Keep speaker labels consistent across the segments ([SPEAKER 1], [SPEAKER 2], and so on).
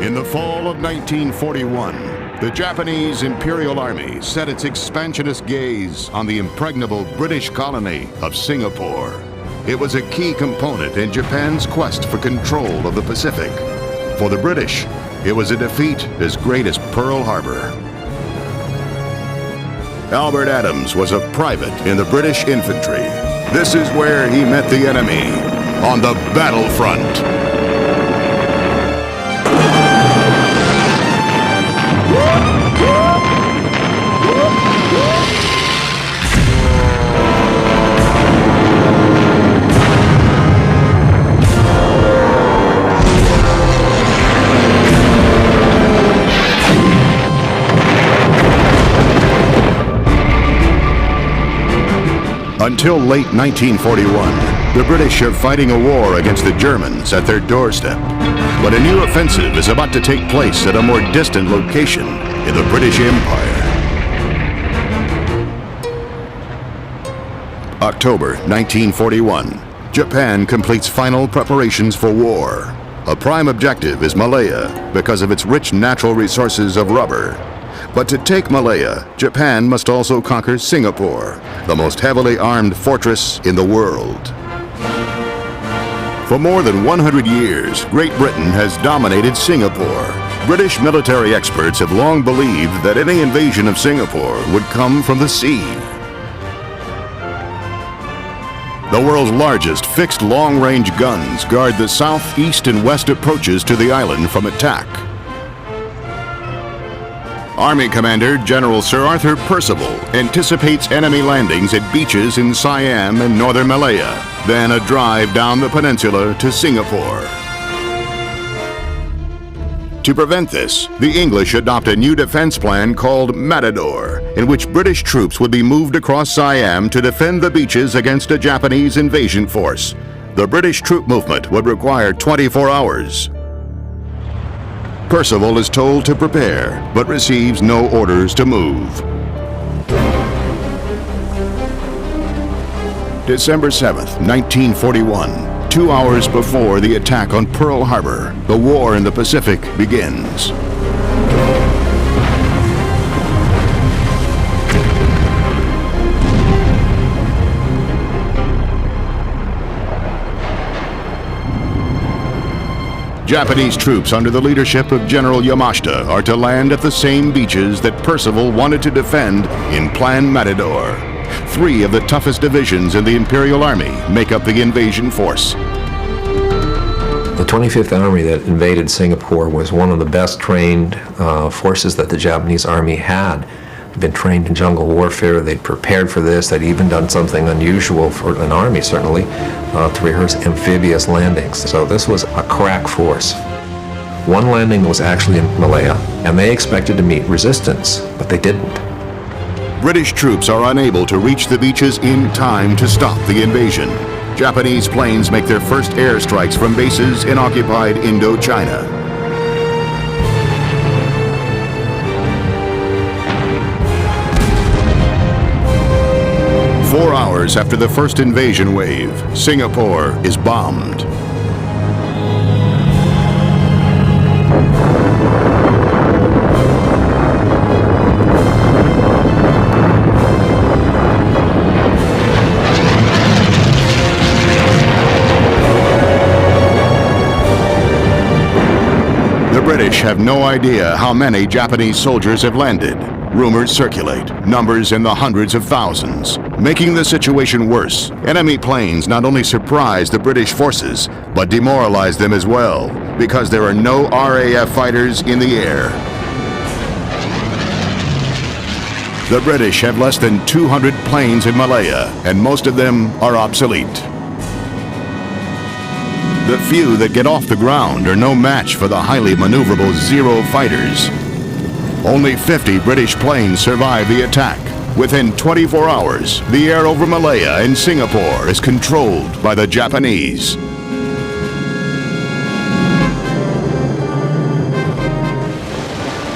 [SPEAKER 1] In the fall of 1941, the Japanese Imperial Army set its expansionist gaze on the impregnable British colony of Singapore. It was a key component in Japan's quest for control of the Pacific. For the British, it was a defeat as great as Pearl Harbor. Albert Adams was a private in the British infantry. This is where he met the enemy, on the battlefront. Until late 1941, the British are fighting a war against the Germans at their doorstep. But a new offensive is about to take place at a more distant location in the British Empire. October 1941, Japan completes final preparations for war. A prime objective is Malaya because of its rich natural resources of rubber. But to take Malaya, Japan must also conquer Singapore, the most heavily armed fortress in the world. For more than 100 years, Great Britain has dominated Singapore. British military experts have long believed that any invasion of Singapore would come from the sea. The world's largest fixed long-range guns guard the south, east, and west approaches to the island from attack. Army Commander General Sir Arthur Percival anticipates enemy landings at beaches in Siam and northern Malaya, then a drive down the peninsula to Singapore. To prevent this, the English adopt a new defense plan called Matador, in which British troops would be moved across Siam to defend the beaches against a Japanese invasion force. The British troop movement would require 24 hours. Percival is told to prepare, but receives no orders to move. December 7th, 1941, 2 hours before the attack on Pearl Harbor, the war in the Pacific begins. Japanese troops under the leadership of General Yamashita are to land at the same beaches that Percival wanted to defend in Plan Matador. 3 of the toughest divisions in the Imperial Army make up the invasion force.
[SPEAKER 2] The 25th Army that invaded Singapore was one of the best trained forces that the Japanese Army had. They'd been trained in jungle warfare, they'd prepared for this, they'd even done something unusual for an army, certainly, to rehearse amphibious landings. So this was a crack force. One landing was actually in Malaya, and they expected to meet resistance, but they didn't.
[SPEAKER 1] British troops are unable to reach the beaches in time to stop the invasion. Japanese planes make their first airstrikes from bases in occupied Indochina. Four hours after the first invasion wave, Singapore is bombed. The British have no idea how many Japanese soldiers have landed. Rumors circulate, numbers in the hundreds of thousands. Making the situation worse, enemy planes not only surprise the British forces, but demoralize them as well, because there are no RAF fighters in the air. The British have less than 200 planes in Malaya, and most of them are obsolete. The few that get off the ground are no match for the highly maneuverable Zero fighters. Only 50 British planes survive the attack. Within 24 hours, the air over Malaya and Singapore is controlled by the Japanese.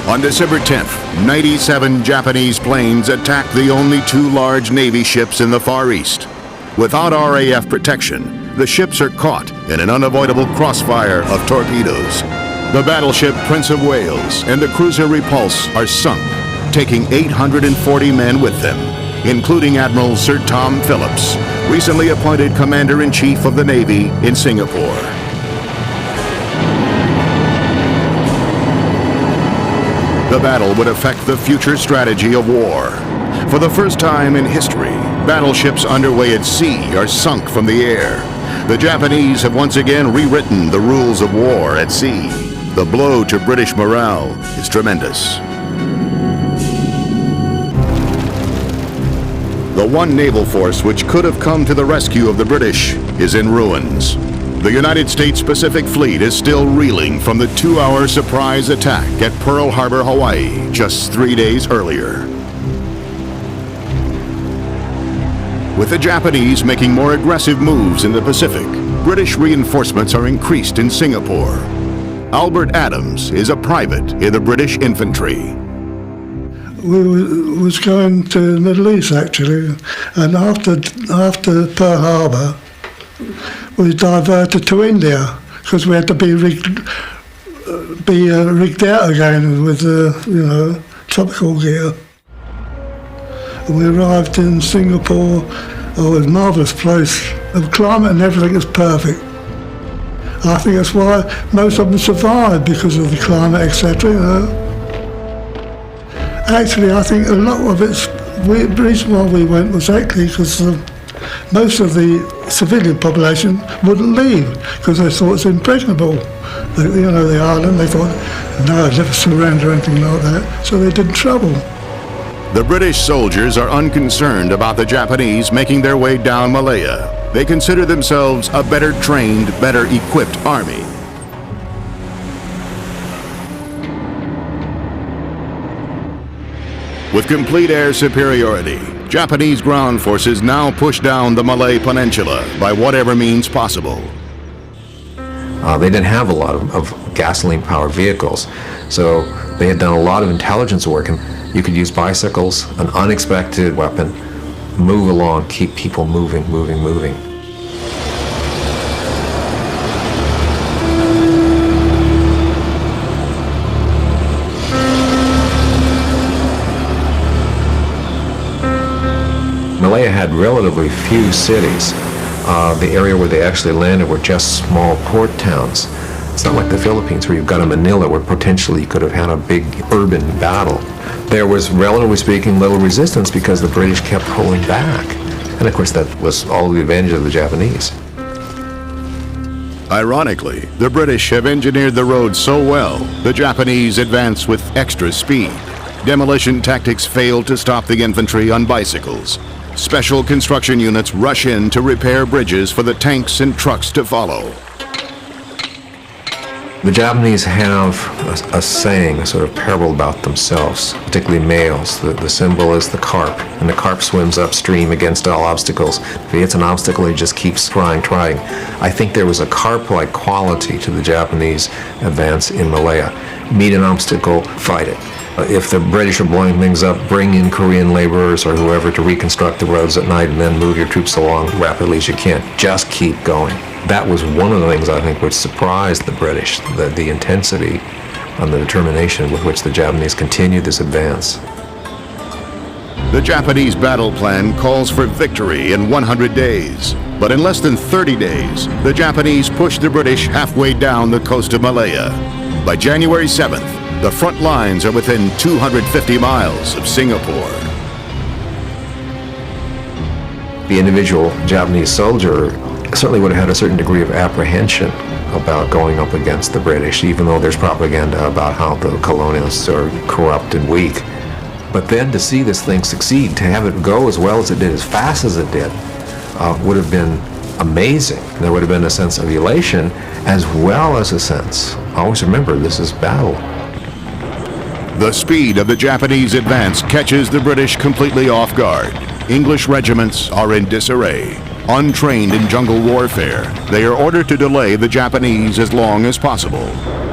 [SPEAKER 1] On December 10th, 97 Japanese planes attacked the only 2 large Navy ships in the Far East. Without RAF protection, the ships are caught in an unavoidable crossfire of torpedoes. The battleship Prince of Wales and the cruiser Repulse are sunk, taking 840 men with them, including Admiral Sir Tom Phillips, recently appointed Commander-in-Chief of the Navy in Singapore. The battle would affect the future strategy of war. For the first time in history, battleships underway at sea are sunk from the air. The Japanese have once again rewritten the rules of war at sea. The blow to British morale is tremendous. The one naval force which could have come to the rescue of the British is in ruins. The United States Pacific Fleet is still reeling from the 2-hour surprise attack at Pearl Harbor, Hawaii, just 3 days earlier. With the Japanese making more aggressive moves in the Pacific, British reinforcements are increased in Singapore. Albert Adams is a private in the British infantry.
[SPEAKER 3] We was going to the Middle East actually, and after Pearl Harbor, we diverted to India because we had to be rigged out again with tropical gear. We arrived in Singapore. Oh, it was a marvellous place. The climate and everything was perfect. I think that's why most of them survived, because of the climate, etc. Actually, I think a lot of the reason why we went was actually because most of the civilian population wouldn't leave because they thought it's impregnable. The island, they thought, no, never surrender or anything like that, so they didn't trouble.
[SPEAKER 1] The British soldiers are unconcerned about the Japanese making their way down Malaya. They consider themselves a better trained, better equipped army. With complete air superiority, Japanese ground forces now push down the Malay Peninsula by whatever means possible.
[SPEAKER 2] They didn't have a lot of gasoline-powered vehicles, so they had done a lot of intelligence work, and you could use bicycles, an unexpected weapon, move along, keep people moving. Malaya had relatively few cities. The area where they actually landed were just small port towns. It's not like the Philippines where you've got a Manila where potentially you could have had a big urban battle. There was, relatively speaking, little resistance because the British kept pulling back. And of course that was all the advantage of the Japanese.
[SPEAKER 1] Ironically, the British have engineered the road so well, the Japanese advance with extra speed. Demolition tactics fail to stop the infantry on bicycles. Special construction units rush in to repair bridges for the tanks and trucks to follow.
[SPEAKER 2] The Japanese have a saying, a sort of parable about themselves, particularly males. The symbol is the carp, and the carp swims upstream against all obstacles. If he hits an obstacle, he just keeps trying. I think there was a carp-like quality to the Japanese advance in Malaya. Meet an obstacle, fight it. If the British are blowing things up, bring in Korean laborers or whoever to reconstruct the roads at night and then move your troops along rapidly as you can. Just keep going. That was one of the things I think which surprised the British, the intensity and the determination with which the Japanese continued this advance.
[SPEAKER 1] The Japanese battle plan calls for victory in 100 days. But in less than 30 days, the Japanese pushed the British halfway down the coast of Malaya. By January 7th, the front lines are within 250 miles of Singapore.
[SPEAKER 2] The individual Japanese soldier certainly would have had a certain degree of apprehension about going up against the British, even though there's propaganda about how the colonialists are corrupt and weak. But then to see this thing succeed, to have it go as well as it did, as fast as it did, would have been amazing. There would have been a sense of elation as well as a sense, always remember, this is battle.
[SPEAKER 1] The speed of the Japanese advance catches the British completely off guard. English regiments are in disarray. Untrained in jungle warfare, they are ordered to delay the Japanese as long as possible.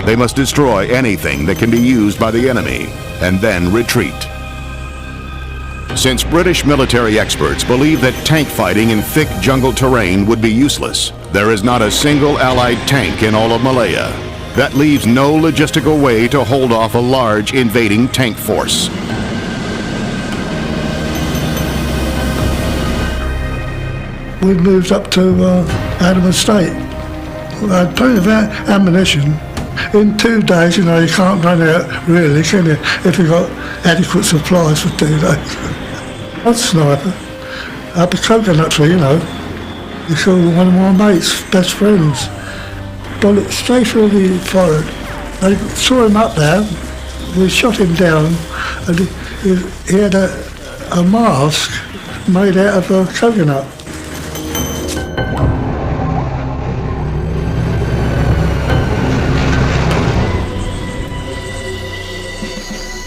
[SPEAKER 1] They must destroy anything that can be used by the enemy, and then retreat. Since British military experts believe that tank fighting in thick jungle terrain would be useless, there is not a single Allied tank in all of Malaya. That leaves no logistical way to hold off a large invading tank force.
[SPEAKER 3] We moved up to Adam Estate. We had plenty of ammunition. In 2 days, you know, you can't run out really, can you, if you've got adequate supplies for 2 days. One sniper, up a coconut tree, you know. He saw one of my mates' best friends. Bullet straight through the forehead. They saw him up there, we shot him down, and he had a mask made out of a coconut.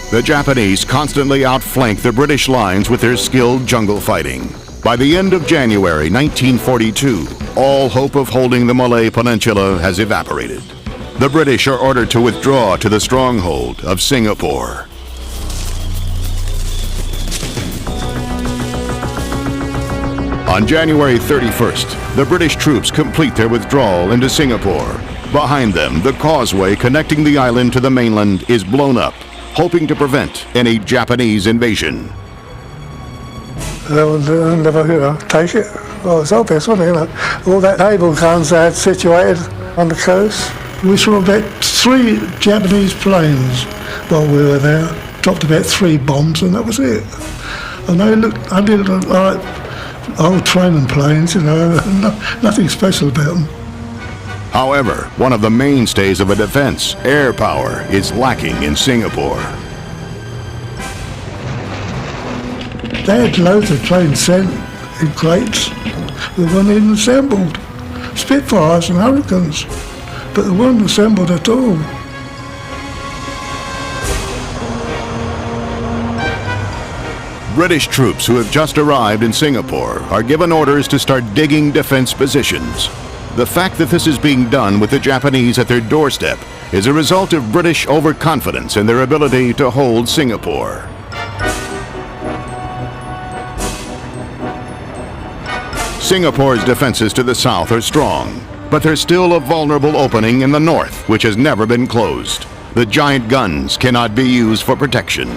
[SPEAKER 1] The Japanese constantly outflanked the British lines with their skilled jungle fighting. By the end of January 1942, all hope of holding the Malay Peninsula has evaporated. The British are ordered to withdraw to the stronghold of Singapore. On January 31st, the British troops complete their withdrawal into Singapore. Behind them, the causeway connecting the island to the mainland is blown up, hoping to prevent any Japanese invasion.
[SPEAKER 3] They'll never, you know, take it. Well, it's obvious, wasn't it? You know, all that naval guns they had situated on the coast. We saw about 3 Japanese planes while we were there. Dropped about 3 bombs, and that was it. And they looked like old training planes, you know, nothing special about them.
[SPEAKER 1] However, one of the mainstays of a defense, air power, is lacking in Singapore.
[SPEAKER 3] They had loads of planes sent in crates. They weren't even assembled. Spitfires and Hurricanes, but they weren't assembled at all.
[SPEAKER 1] British troops who have just arrived in Singapore are given orders to start digging defense positions. The fact that this is being done with the Japanese at their doorstep is a result of British overconfidence in their ability to hold Singapore. Singapore's defenses to the south are strong, but there's still a vulnerable opening in the north which has never been closed. The giant guns cannot be used for protection.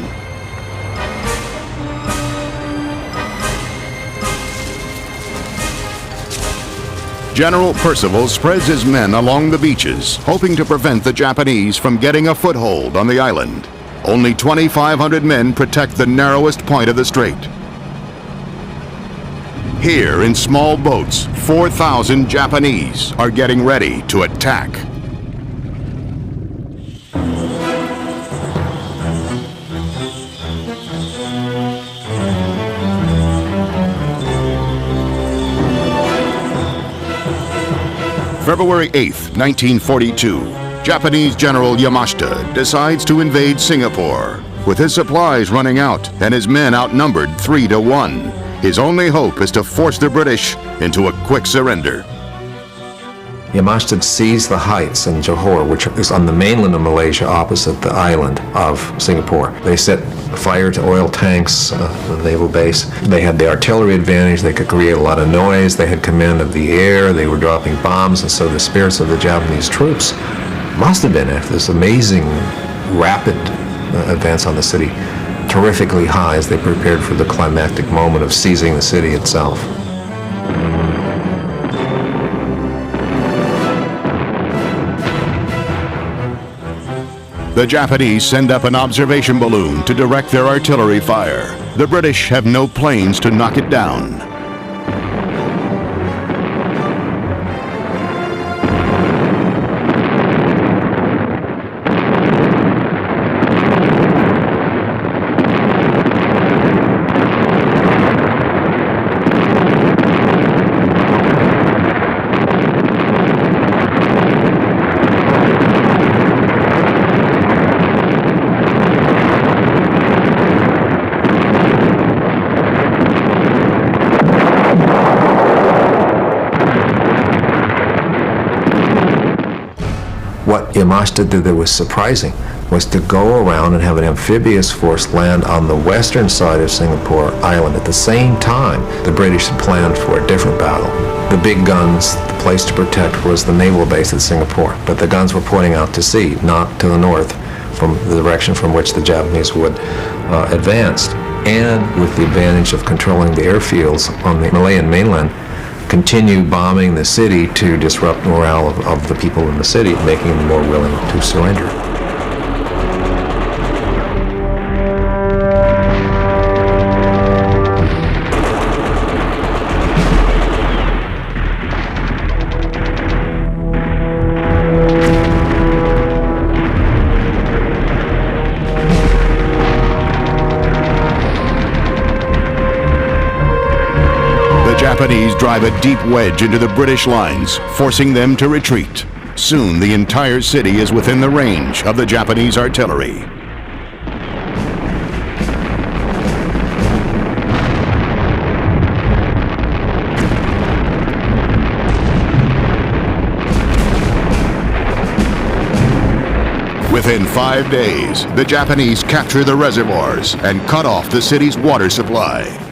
[SPEAKER 1] General Percival spreads his men along the beaches, hoping to prevent the Japanese from getting a foothold on the island. Only 2,500 men protect the narrowest point of the strait. Here, in small boats, 4,000 Japanese are getting ready to attack. February 8th, 1942, Japanese General Yamashita decides to invade Singapore. With his supplies running out and his men outnumbered 3-1, his only hope is to force the British into a quick surrender.
[SPEAKER 2] Yamashita seized the heights in Johor, which is on the mainland of Malaysia opposite the island of Singapore. They set fire to oil tanks, the naval base. They had the artillery advantage. They could create a lot of noise. They had command of the air. They were dropping bombs, and so the spirits of the Japanese troops must have been, after this amazing, rapid advance on the city, terrifically high as they prepared for the climactic moment of seizing the city itself.
[SPEAKER 1] The Japanese send up an observation balloon to direct their artillery fire. The British have no planes to knock it down.
[SPEAKER 2] What Yamashita did that was surprising was to go around and have an amphibious force land on the western side of Singapore Island. At the same time, the British had planned for a different battle. The big guns, the place to protect was the naval base at Singapore, but the guns were pointing out to sea, not to the north, from the direction from which the Japanese would advance. And with the advantage of controlling the airfields on the Malayan mainland, continue bombing the city to disrupt morale of the people in the city, making them more willing to surrender.
[SPEAKER 1] The Japanese drive a deep wedge into the British lines, forcing them to retreat. Soon, the entire city is within the range of the Japanese artillery. Within 5 days, the Japanese capture the reservoirs and cut off the city's water supply.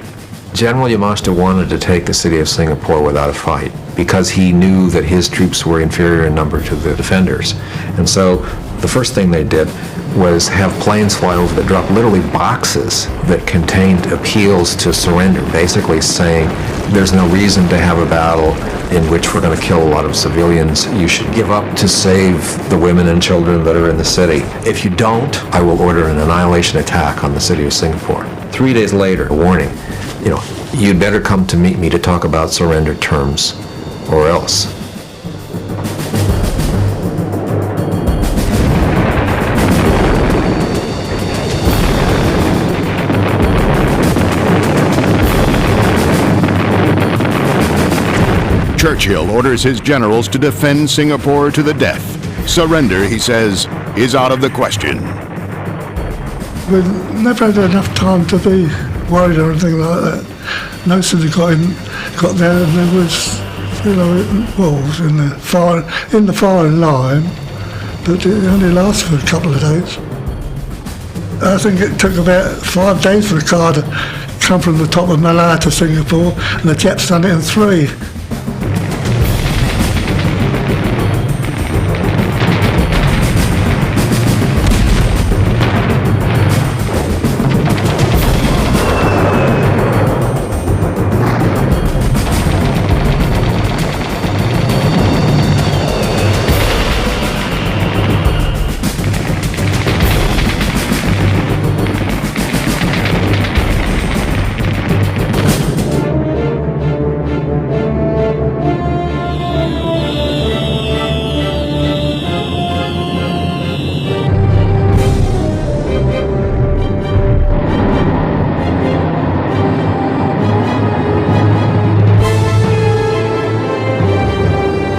[SPEAKER 2] General Yamashita wanted to take the city of Singapore without a fight because he knew that his troops were inferior in number to the defenders. And so the first thing they did was have planes fly over that dropped literally boxes that contained appeals to surrender, basically saying there's no reason to have a battle in which we're going to kill a lot of civilians. You should give up to save the women and children that are in the city. If you don't, I will order an annihilation attack on the city of Singapore. 3 days later, a warning. You'd better come to meet me to talk about surrender terms, or else.
[SPEAKER 1] Churchill orders his generals to defend Singapore to the death. Surrender, he says, is out of the question.
[SPEAKER 3] We never had enough time to be worried or anything like that. No sooner got there and there was, walls in the firing line, but it only lasted for a couple of days. I think it took about 5 days for the car to come from the top of Malaya to Singapore, and the Japs done it in 3.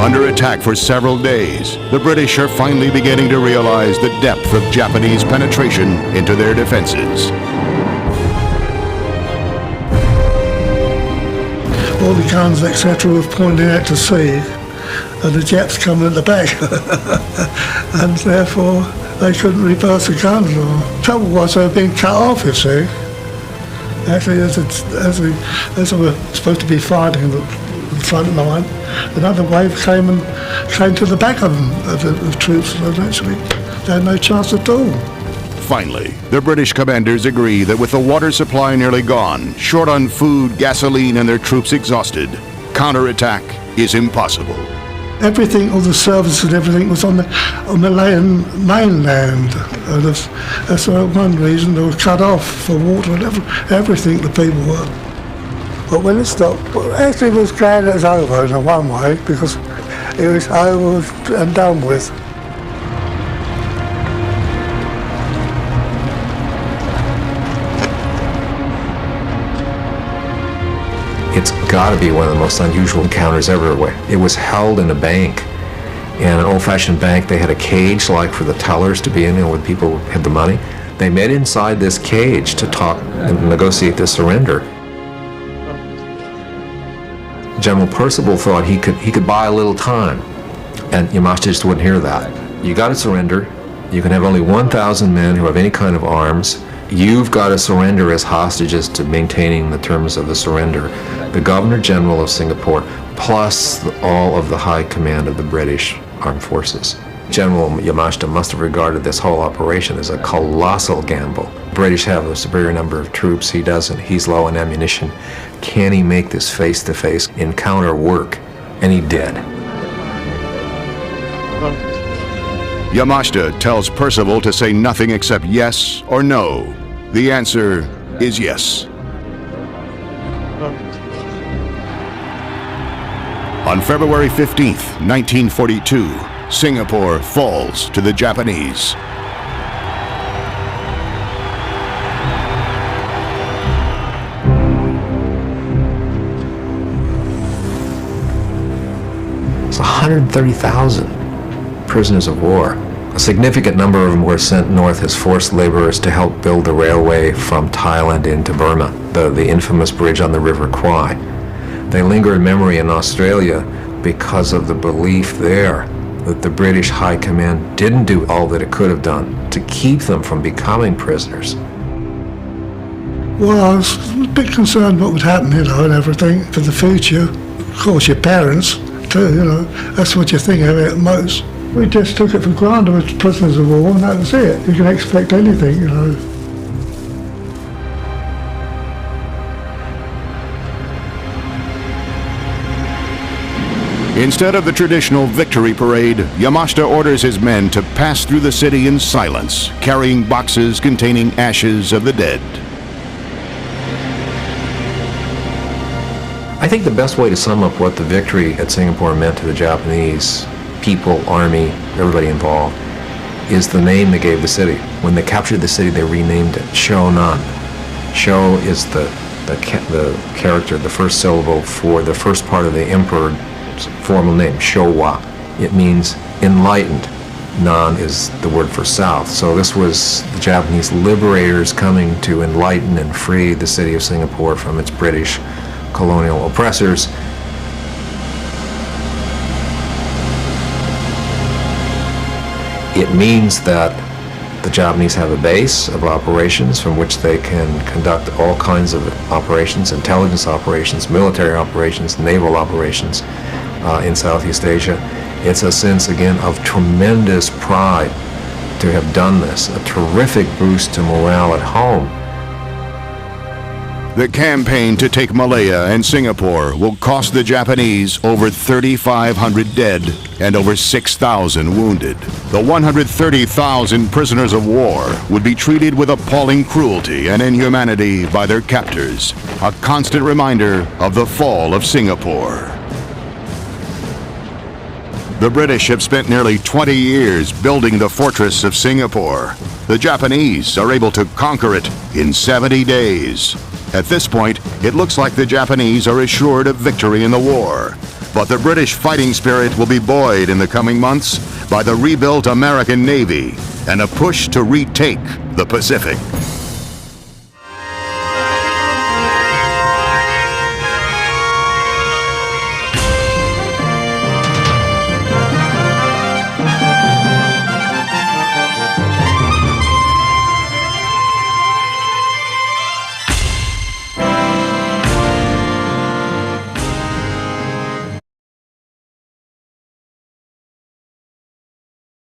[SPEAKER 1] Under attack for several days, the British are finally beginning to realize the depth of Japanese penetration into their defenses.
[SPEAKER 3] All the guns, etc., were pointing out to sea, and the Japs come at the back, and therefore they couldn't reverse the guns. The trouble was they were being cut off, you see. Actually, as they were supposed to be fighting the front line, another wave came to the back of them, of troops, and actually they had no chance at all.
[SPEAKER 1] Finally, the British commanders agree that with the water supply nearly gone, short on food, gasoline, and their troops exhausted, counterattack is impossible.
[SPEAKER 3] Everything, all the services and everything was on the Malayan mainland. And that's one reason they were cut off for water and everything, the people were. But when it stopped, actually it was glad it was over in one way, because it was over and done with.
[SPEAKER 2] It's got to be one of the most unusual encounters ever. It was held in a bank, in an old-fashioned bank. They had a cage like for the tellers to be in, where people had the money. They met inside this cage to talk and negotiate the surrender. General Percival thought he could buy a little time, and Yamashita just wouldn't hear that. You got to surrender. You can have only 1,000 men who have any kind of arms. You've got to surrender as hostages to maintaining the terms of the surrender. The Governor General of Singapore, plus all of the high command of the British Armed Forces. General Yamashita must have regarded this whole operation as a colossal gamble. The British have a superior number of troops. He doesn't. He's low on ammunition. Can he make this face-to-face encounter work? And he did.
[SPEAKER 1] Yamashita tells Percival to say nothing except yes or no. The answer is yes. On February 15th, 1942, Singapore falls to the Japanese.
[SPEAKER 2] It's 130,000 prisoners of war. A significant number of them were sent north as forced laborers to help build the railway from Thailand into Burma, the infamous bridge on the River Kwai. They linger in memory in Australia because of the belief there that the British High Command didn't do all that it could have done to keep them from becoming prisoners.
[SPEAKER 3] Well, I was a bit concerned what would happen, and everything for the future. Of course, your parents, too, that's what you think of it most. We just took it for granted as prisoners of war, and that was it. You can expect anything,
[SPEAKER 1] Instead of the traditional victory parade, Yamashita orders his men to pass through the city in silence, carrying boxes containing ashes of the dead.
[SPEAKER 2] I think the best way to sum up what the victory at Singapore meant to the Japanese people, army, everybody involved, is the name they gave the city. When they captured the city, they renamed it Shonan. Sho is the character, the first syllable for the first part of the emperor's formal name, Showa. It means enlightened. Nan is the word for south. So this was the Japanese liberators coming to enlighten and free the city of Singapore from its British colonial oppressors. It means that the Japanese have a base of operations from which they can conduct all kinds of operations, intelligence operations, military operations, naval operations in Southeast Asia. It's a sense, again, of tremendous pride to have done this, a terrific boost to morale at home.
[SPEAKER 1] The campaign to take Malaya and Singapore will cost the Japanese over 3,500 dead and over 6,000 wounded. The 130,000 prisoners of war would be treated with appalling cruelty and inhumanity by their captors, a constant reminder of the fall of Singapore. The British have spent nearly 20 years building the fortress of Singapore. The Japanese are able to conquer it in 70 days. At this point, it looks like the Japanese are assured of victory in the war. But the British fighting spirit will be buoyed in the coming months by the rebuilt American Navy and a push to retake the Pacific.